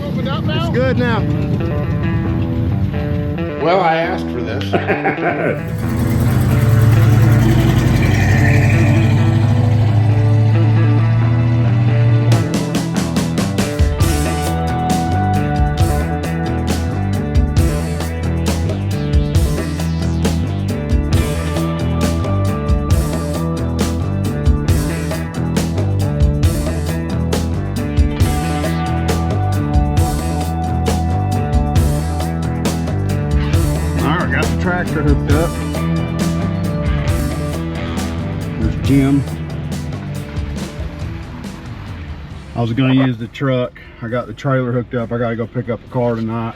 Opened up now? It's good now. Well, I asked for this. Tractor hooked up. There's Jim. I was going to use the truck. I got the trailer hooked up. I got to go pick up a car tonight.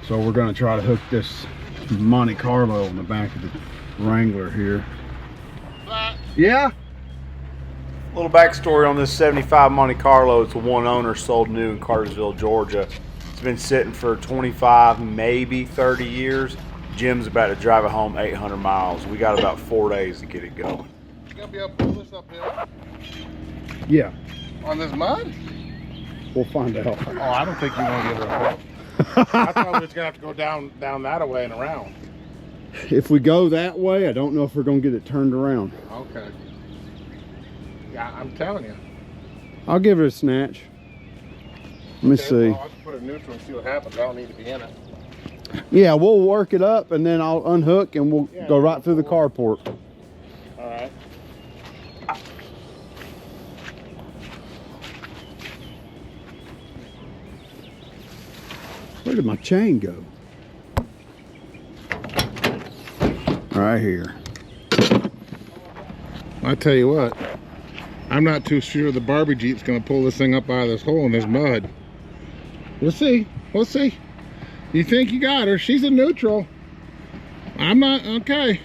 So we're going to try to hook this Monte Carlo on the back of the Wrangler here. Yeah? A little backstory on this 75 Monte Carlo. It's a one owner, sold new in Cartersville, Georgia. It's been sitting for 25, maybe 30 years. Jim's about to drive it home 800 miles. We got about 4 days to get it going. You gonna be able to pull this uphill? Yeah. On this mud? We'll find out. Oh, I don't think you want to be able to pull. I thought we was gonna have to go down that way and around. If we go that way, I don't know if we're gonna get it turned around. Okay. Yeah, I'm telling you. I'll give it a snatch. Let me see. Well, I'll just put it in neutral and see what happens. I don't need to be in it. Yeah, we'll work it up and then I'll unhook and we'll go right through the carport. All right. Where did my chain go? Right here. I tell you what, I'm not too sure the Barbie Jeep's gonna pull this thing up out of this hole in this mud. We'll see. We'll see. You think you got her? She's in neutral. I'm not. Okay.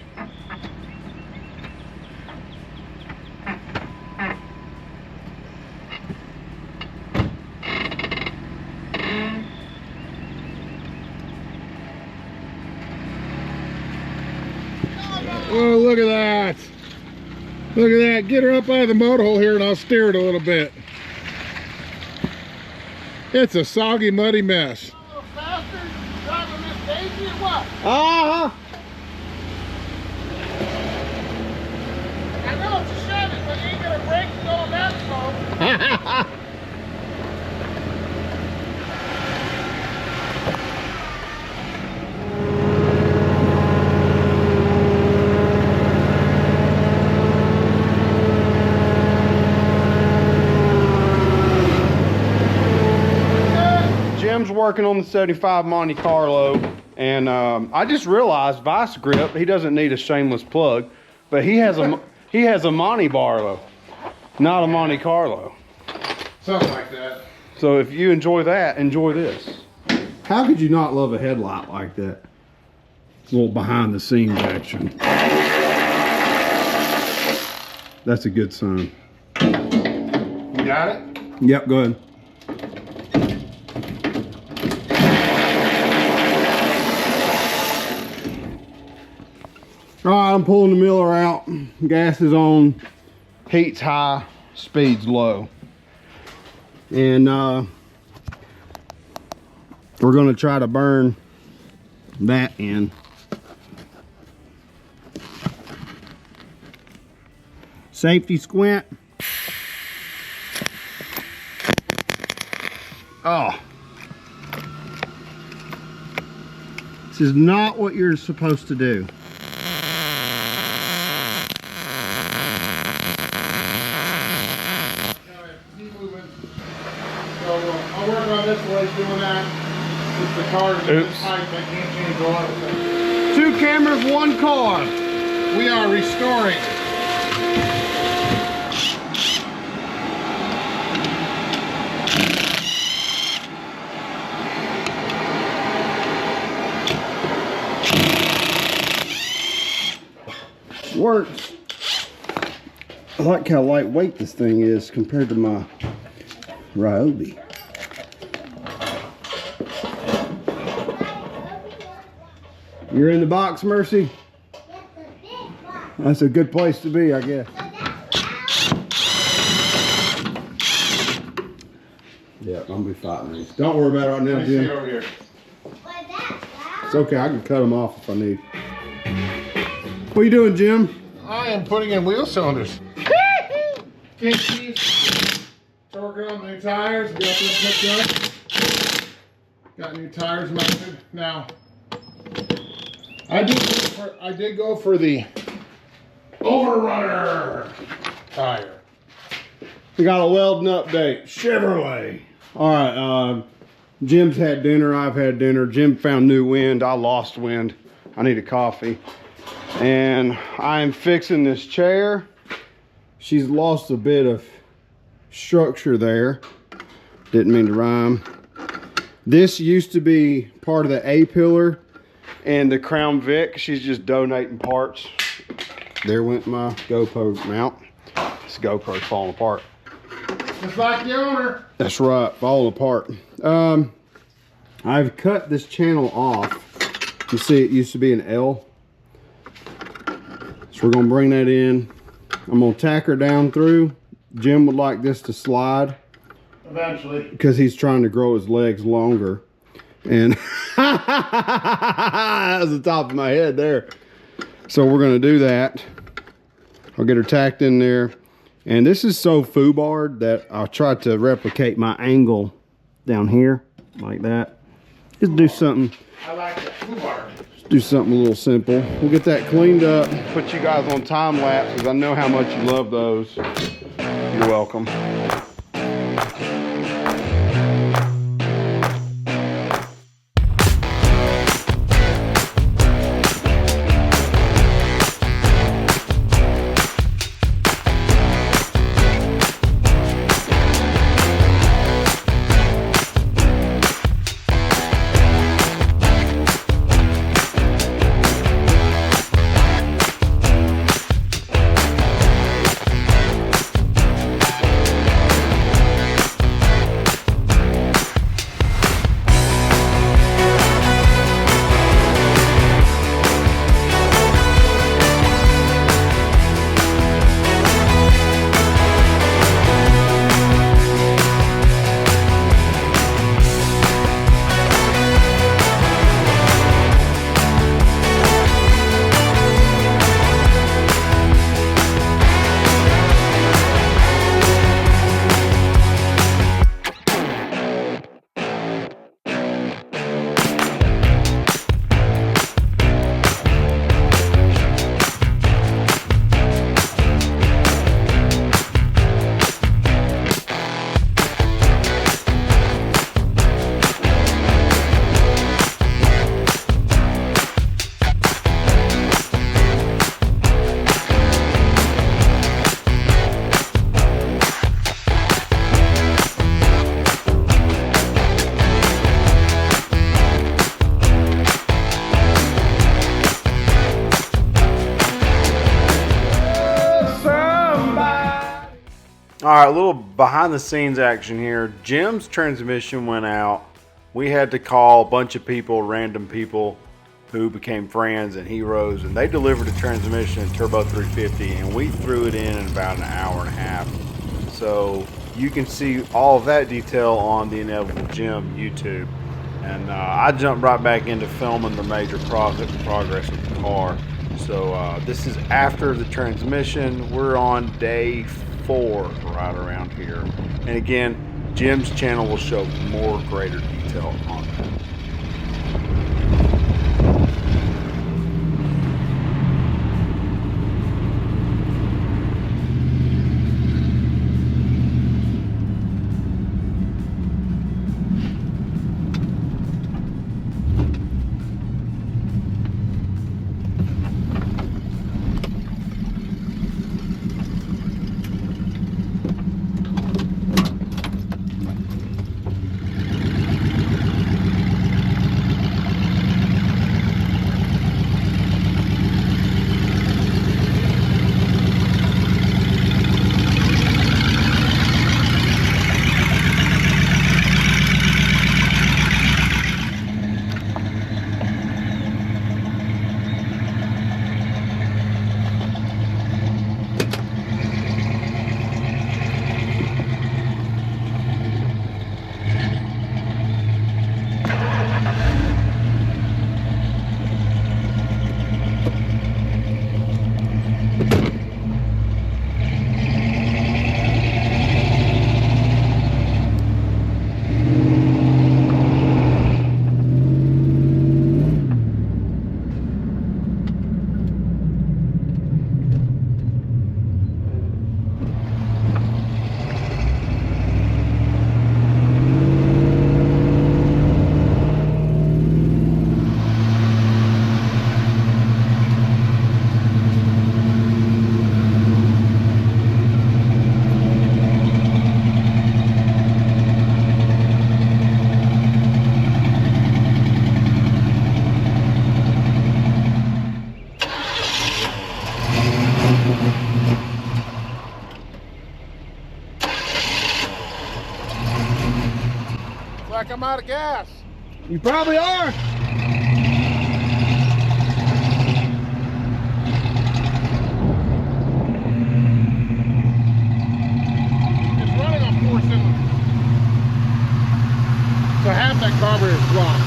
Oh, look at that. Look at that. Get her up out of the motorhole here and I'll steer it a little bit. It's a soggy, muddy mess. Uh-huh. I know it's a Chevy, but you ain't gonna break it all that slow. Jim's working on the 75 Monte Carlo, and I just realized Vice Grip, he doesn't need a shameless plug, but he has a Monte Barlow, not a Monte Carlo. Something like that. So if you enjoy that, enjoy this. How could you not love a headlight like that? A little behind the scenes action. That's a good sign. You got it? Yep, go ahead. All right, I'm pulling the Miller out. Gas is on, heat's high, speed's low. And we're gonna try to burn that in. Safety squint. Oh. This is not what you're supposed to do. I'll work on this while he's doing that. Since the car is in the pipe, I can't change the oil. 2 cameras, 1 car. We are restoring. Works. I like how lightweight this thing is compared to my Ryobi. You're in the box, Mercy? That's a good place to be, I guess. Yeah. up. I'm gonna be fighting these. Don't worry about it right now, Let me see Jim. over here. It's okay, I can cut them off if I need. What are you doing, Jim? I am putting in wheel cylinders. Kinkies. Torquing on the new tires. Got this hooked up. Got new tires mounted. Now, I did go for the Overrunner tire. We got a welding update. Chevrolet. All right, Jim's had dinner. I've had dinner. Jim found new wind. I lost wind. I need a coffee. And I'm fixing this chair. She's lost a bit of structure there. Didn't mean to rhyme. This used to be part of the A-pillar and the crownvic. She's just donating parts. There went my GoPro mount. This GoPro's falling apart. Just like the owner. That's right, falling apart. I've cut this channel off. You see it used to be an L. So we're gonna bring that in. I'm gonna tack her down through. Jim would like this to slide. Eventually. Because he's trying to grow his legs longer. And that's the top of my head there. So we're gonna do that. I'll get her tacked in there. And this is so foobarred that I'll try to replicate my angle down here, like that. Just do something. I like that. Foobar. Do something a little simple. We'll get that cleaned up. Put you guys on time lapse because I know how much you love those. You're welcome. All right, a little behind the scenes action here. Jim's transmission went out. We had to call a bunch of people, random people who became friends and heroes, and they delivered a transmission Turbo 350, and we threw it in about an hour and a half. So you can see all of that detail on the Inevitable Jim YouTube. And I jumped right back into filming the major progress of the car. So this is after the transmission. We're on day 4 right around here. And again, Jim's channel will show more greater detail on that. like I'm out of gas. You probably are. It's running on 4 cylinders. So half that carburetor is blocked.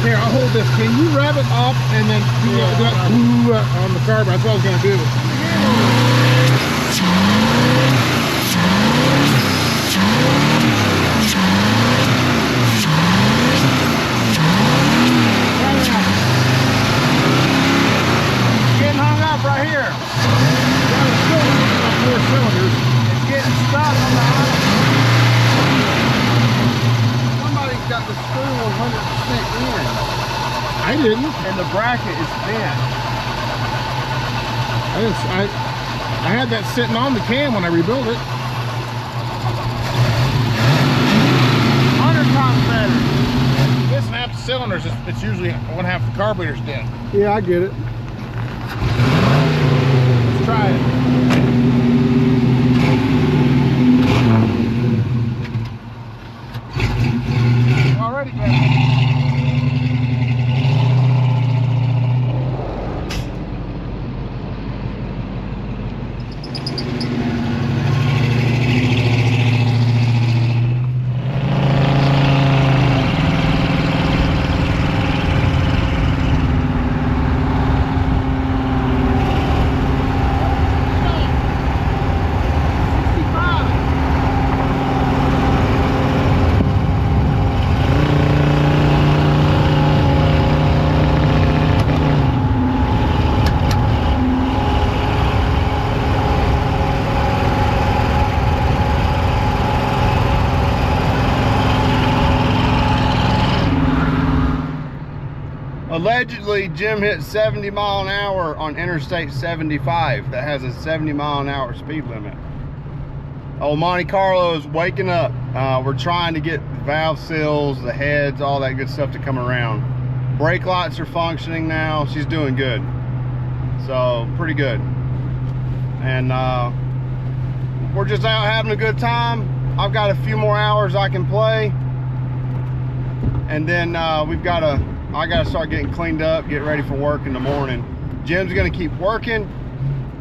Here, I'll hold this. Can you rev it up and then do that on the carburetor? That's what I was going to do. Getting hung up right here. On 4 cylinders. It's getting stuck on the idle. Somebody's got the screw 100% in. I didn't. And the bracket is bent. I had that sitting on the cam when I rebuilt it. 100 times better. This and half the cylinders, it's usually one half the carburetor's dead. Yeah, I get it. Let's try it. Already got Allegedly, Jim hit 70 mile an hour on Interstate 75 that has a 70 mile an hour speed limit. Oh, Monte Carlo is waking up. We're trying to get the valve seals, the heads, all that good stuff to come around. Brake lights are functioning now. She's doing good. So, pretty good. And we're just out having a good time. I've got a few more hours I can play. And then I gotta start getting cleaned up, get ready for work in the morning. Jim's gonna keep working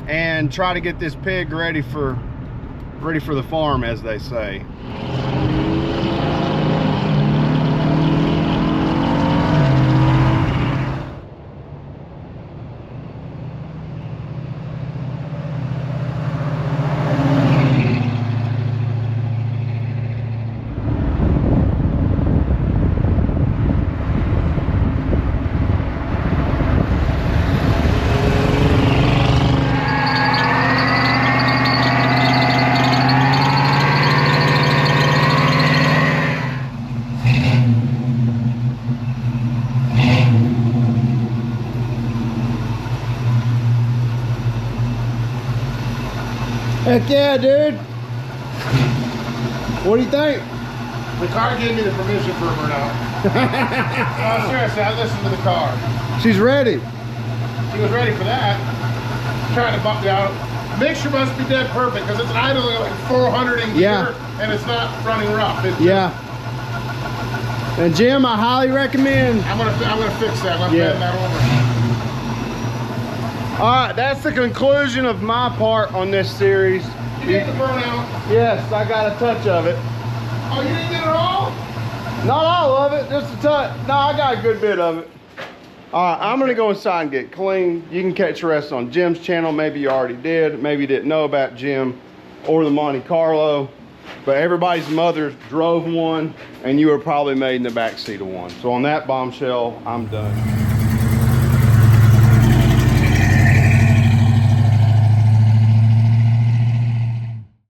and try to get this pig ready for the farm, as they say. Heck yeah, dude. What do you think? The car gave me the permission for her now. Oh, seriously, I listened to the car. She's ready. She was ready for that. Trying to bump you out. Mixture must be dead perfect because it's idling at like 400 in gear and it's not running rough. And Jim, I highly recommend. I'm gonna fix that. I'm bend that over. All right, that's the conclusion of my part on this series. You get the burnout? Yes, I got a touch of it. Oh, you didn't get it all? Not all of it, just a touch. No, I got a good bit of it. All right, I'm gonna go inside and get clean. You can catch the rest on Jim's channel. Maybe you already did. Maybe you didn't know about Jim or the Monte Carlo. But everybody's mother drove one, and you were probably made in the back seat of one. So on that bombshell, I'm done.